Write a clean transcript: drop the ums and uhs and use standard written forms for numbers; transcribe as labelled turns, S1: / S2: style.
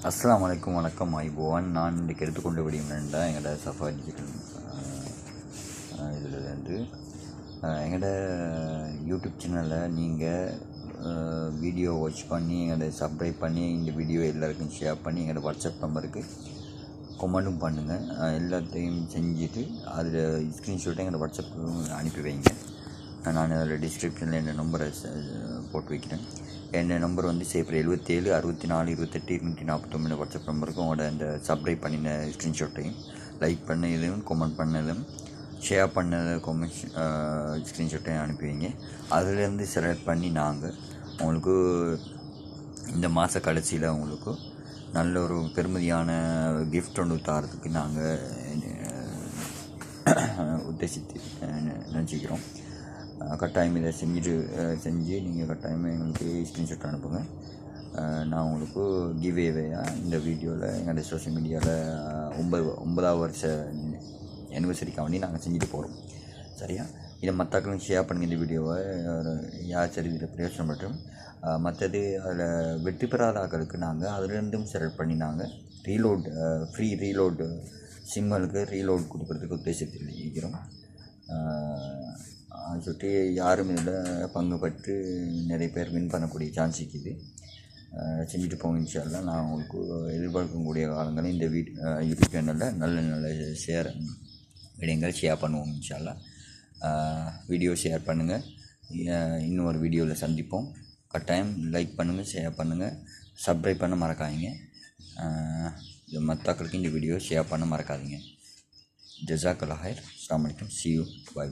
S1: அஸ்ஸலாமு அலைக்கும். வணக்கம் ஐபோவான். நான் இன்றைக்கி எடுத்துக்கொண்டு விடியும்னா எங்களோட சஃபா டிஜிட்டல் இதில் வந்து எங்களோட யூடியூப் சேனலில் நீங்கள் வீடியோ வாட்ச் பண்ணி எங்களோட சப்ஸ்கிரைப் பண்ணி இந்த வீடியோ எல்லாருக்கும் ஷேர் பண்ணி எங்களோட வாட்ஸ்அப் நம்பருக்கு கமெண்ட்டும் பண்ணுங்கள். எல்லாத்தையும் செஞ்சுட்டு அதில் ஸ்க்ரீன்ஷாட்டை எங்களோட வாட்ஸ்அப்புக்கு அனுப்பி வைங்க. நான் அதில் டிஸ்கிரிப்ஷனில் என்னோடய நம்பரை போட்டு வைக்கிறேன். என்னோடய நம்பர் வந்து 077 64 28 249 வாட்ஸ்அப் நம்பருக்கு உங்களோட இந்த சப்ஸ்கிரைப் பண்ணின ஸ்க்ரீன்ஷாட்டையும் லைக் பண்ணதும் கமெண்ட் பண்ணதும் ஷேர் பண்ணது கமெண்ட் ஸ்க்ரீன்ஷாட்டையும் அனுப்பி வைங்க. அதிலேருந்து செலக்ட் பண்ணி நாங்கள் உங்களுக்கு இந்த மாத கடைசியில் உங்களுக்கு நல்ல ஒரு பெருமதியான கிஃப்ட் ஒன்று தரத்துக்கு நாங்கள் உத்தேசித்து நினச்சிக்கிறோம். கட்டாயம் இதை செஞ்சு நீங்கள் கட்டாயமாக எங்களுக்கு ஸ்க்ரீன்ஷாட் அனுப்புங்க. நான் உங்களுக்கு கிவ்வேவையாக இந்த வீடியோவில் எங்களோட சோஷியல் மீடியாவில் 9வது வருஷ ஆனிவர்சரிக்காக வேண்டி நாங்கள் செஞ்சுட்டு போகிறோம். சரியா? இதை மற்றவங்களும் ஷேர் பண்ணுங்கள். இந்த வீடியோவை யார் சரி இதில் பிரயோஜனப்பட்டும். மற்றது அதில் வெற்றி பெறாத ஆக்களுக்கு நாங்கள் அதிலிருந்தும் செலக்ட் பண்ணி நாங்கள் ஃப்ரீ ரீலோடு சிம்களுக்கு ரீலோட் கொடுக்குறதுக்கு உத்தேசத்தில் இருக்கிறோம். அதை சுற்றி யாரும் இதில் பங்கு பெற்று நிறைய பேர் வின் பண்ணக்கூடிய சான்ஸ் இருக்குது. செஞ்சுட்டு போங்க. இன்ஷால்லா நான் உங்களுக்கு எதிர்பார்க்கக்கூடிய காலங்களில் இந்த யூடியூப் சேனலில் நல்ல விடயங்கள் ஷேர் பண்ணுவோம். இன்ஷால்லா வீடியோ ஷேர் பண்ணுங்கள். இன்னொரு வீடியோவில் சந்திப்போம். கட்டாயம் லைக் பண்ணுங்கள், ஷேர் பண்ணுங்கள், சப்ஸ்கிரைப் பண்ண மறக்காதீங்க. மற்றவர்களுக்கு இந்த வீடியோ ஷேர் பண்ண மறக்காதீங்க. ஜஸாக்கல்லாஹ் ஹைர். அஸ்ஸலாமு அலைக்கும். See you. Bye.